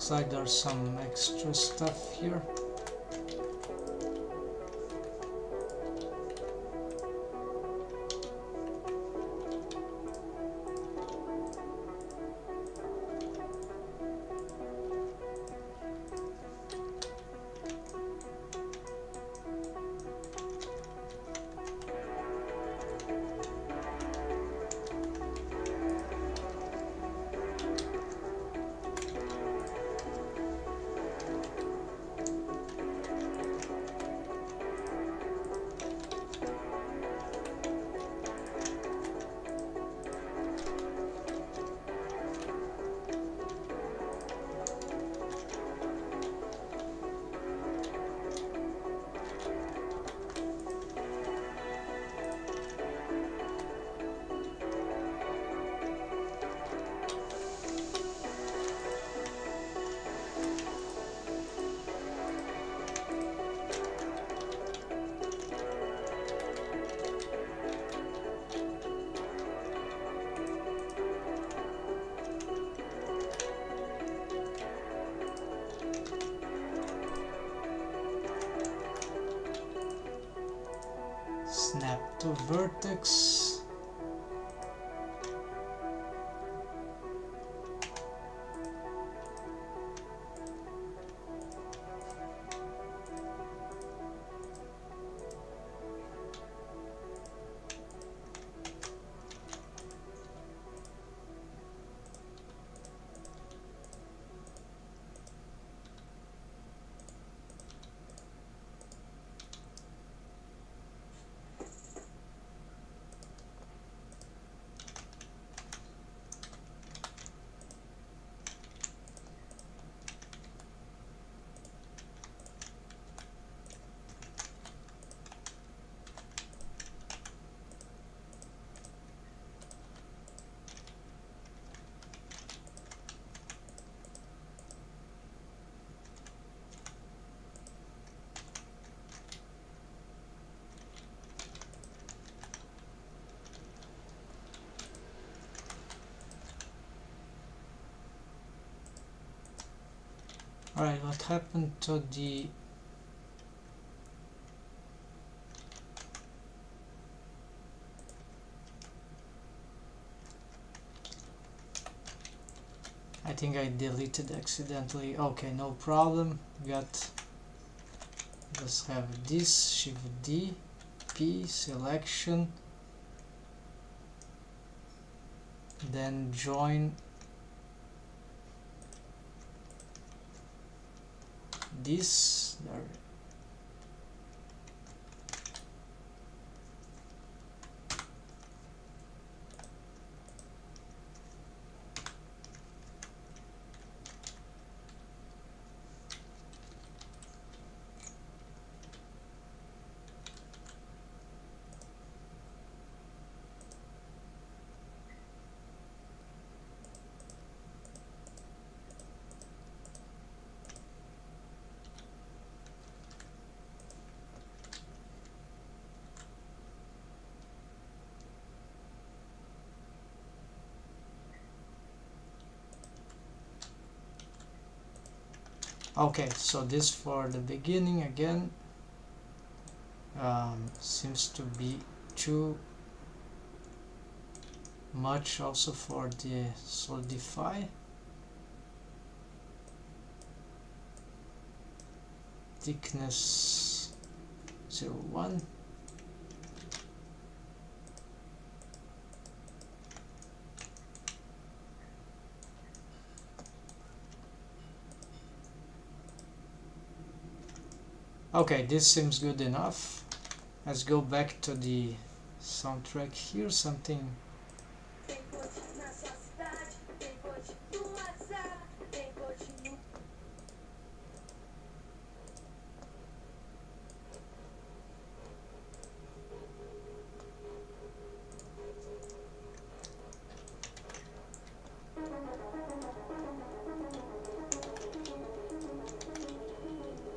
looks like there's some extra stuff here. Snap to vertex. Alright, what happened to the I think I deleted accidentally. Okay, no problem. Got, let's have this, Shift D, P, selection, then join this there. Okay, so this for the beginning again seems to be too much also for the solidify. Thickness 0.1. Okay, this seems good enough. Let's go back to the soundtrack here, something.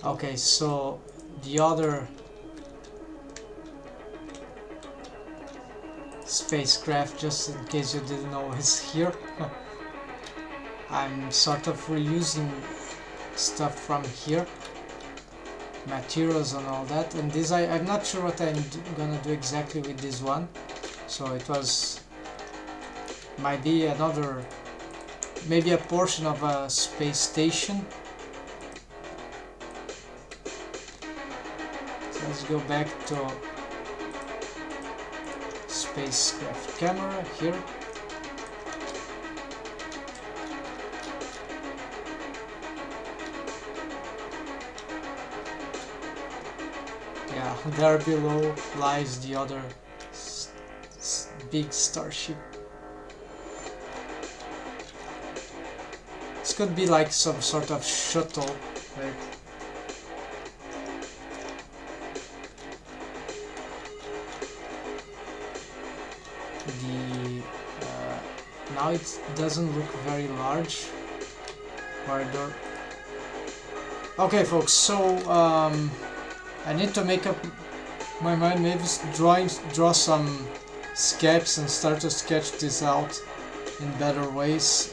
Okay, so the other spacecraft, just in case you didn't know, is here. I'm sort of reusing stuff from here, materials and all that. And this I'm not sure what I'm gonna do exactly with this one, so it might be another, maybe a portion of a space station. So let's go back to spacecraft camera here. Yeah, there below lies the other big starship. This could be like some sort of shuttle, right? Now it doesn't look very large. Corridor. Okay, folks. So I need to make up my mind. Maybe draw some sketches and start to sketch this out in better ways.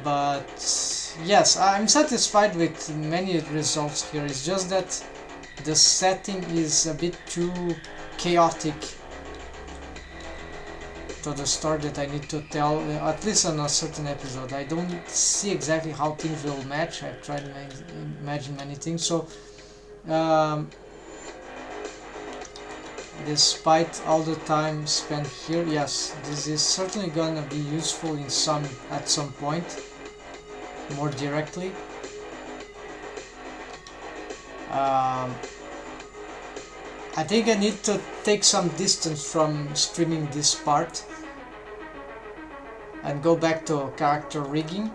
But yes, I'm satisfied with many results here. It's just that the setting is a bit too chaotic to the story that I need to tell, at least on a certain episode. I don't see exactly how things will match. I've tried to imagine many things. So despite all the time spent here, yes, this is certainly gonna be useful at some point, more directly. I think I need to take some distance from streaming this part and go back to character rigging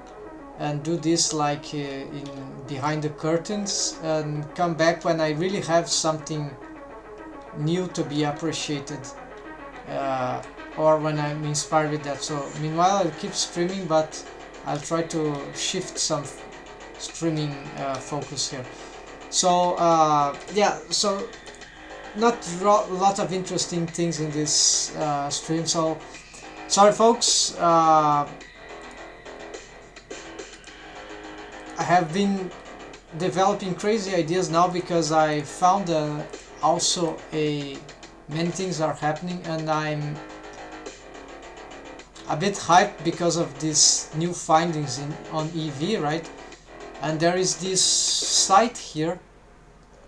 and do this like in behind the curtains, and come back when I really have something new to be appreciated, or when I'm inspired with that. So meanwhile I'll keep streaming, but I'll try to shift some streaming focus here. So yeah, so not a lot of interesting things in this stream, so sorry folks. I have been developing crazy ideas now because I found also many things are happening, and I'm a bit hyped because of these new findings on EV, right? And there is this site here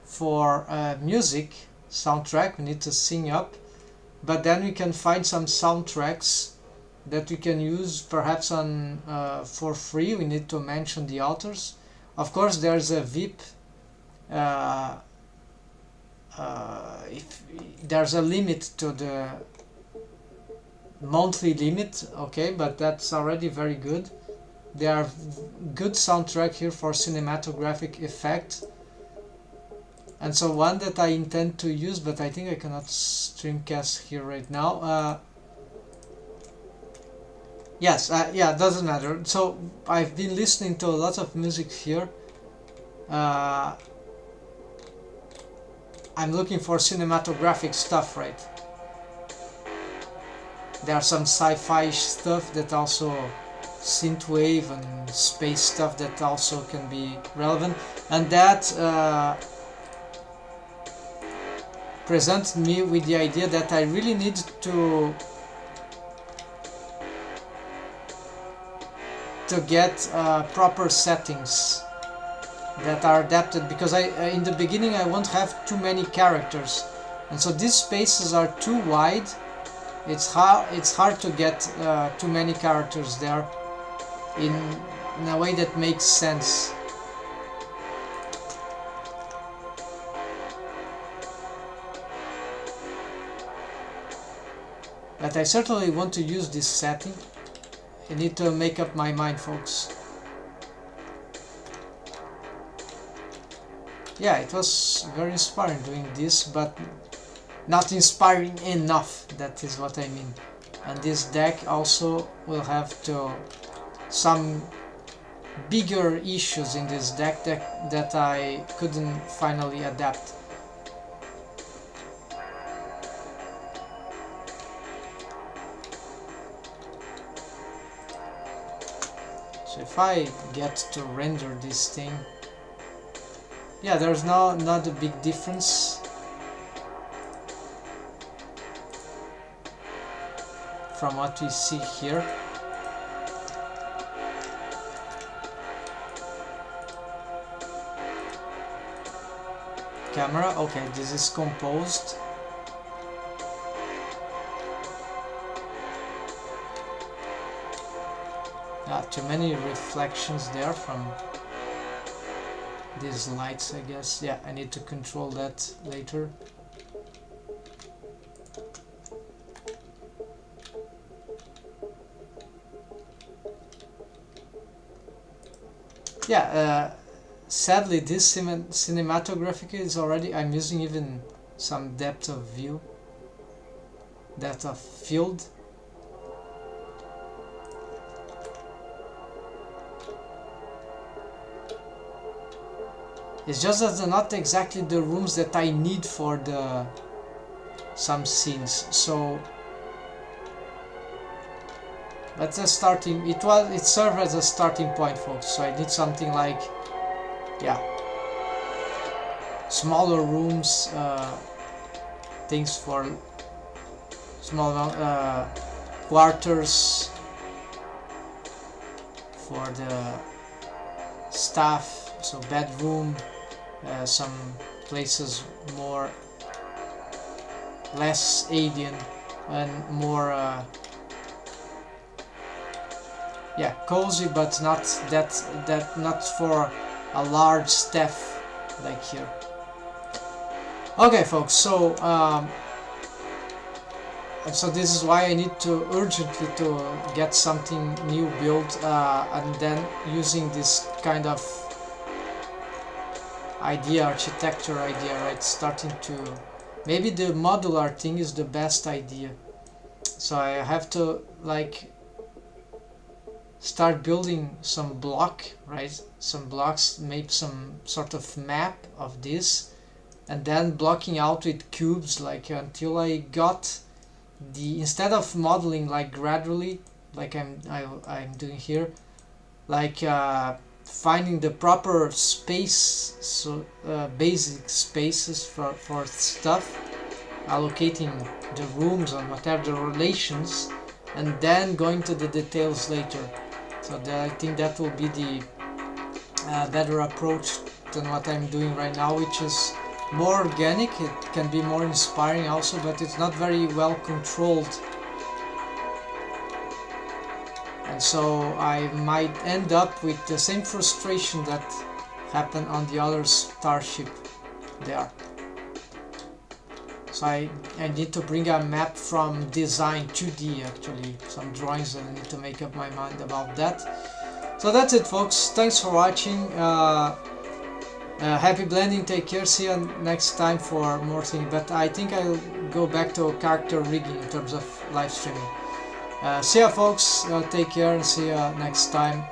for music soundtrack. We need to sing up, but then we can find some soundtracks that we can use perhaps on for free. We need to mention the authors. Of course there's a VIP, if there's a limit to the monthly limit, okay, but that's already very good. There are good soundtrack here for cinematographic effect. And so one that I intend to use, but I think I cannot streamcast here right now. Yes, yeah, doesn't matter. So I've been listening to a lot of music here. I'm looking for cinematographic stuff, right? There are some sci-fi stuff that also synthwave and space stuff that also can be relevant, and that presented me with the idea that I really need to get proper settings that are adapted, because in the beginning I won't have too many characters, and so these spaces are too wide. It's hard to get too many characters there in a way that makes sense. But I certainly want to use this setting. I need to make up my mind, folks. Yeah, it was very inspiring doing this, but not inspiring enough, that is what I mean. And this deck also will have some bigger issues in this deck that I couldn't finally adapt. So if I get to render this thing, yeah, there's not a big difference from what we see here. Camera, okay, this is composed. Too many reflections there from these lights, I guess. Yeah, I need to control that later. Yeah, sadly this cinematographic is already, I'm using even some depth of view, depth of field. It's just that they're not exactly the rooms that I need for some scenes. So, but the starting, it served as a starting point, folks. So I need something like, yeah, smaller rooms, things for small quarters for the staff. So bedroom. Some places less alien and more yeah, cozy, but not not for a large staff like here. Okay, folks, so so this is why I need to urgently to get something new built, and then using this kind of architecture idea, right? Starting to, maybe the modular thing is the best idea. So I have to like start building some block, right? Some blocks, make some sort of map of this, and then blocking out with cubes, like until I got the, instead of modeling like gradually, like I'm doing here, like finding the proper space, so basic spaces for stuff, allocating the rooms and whatever the relations, and then going to the details later. So I think that will be the better approach than what I'm doing right now, which is more organic. It can be more inspiring also, but it's not very well controlled. And so I might end up with the same frustration that happened on the other starship there. So I need to bring a map from design, 2D actually, some drawings, and I need to make up my mind about that. So that's it, folks. Thanks for watching. Happy blending, take care, see you next time for more things, but I think I'll go back to character rigging in terms of live streaming. See ya, folks, take care and see ya next time.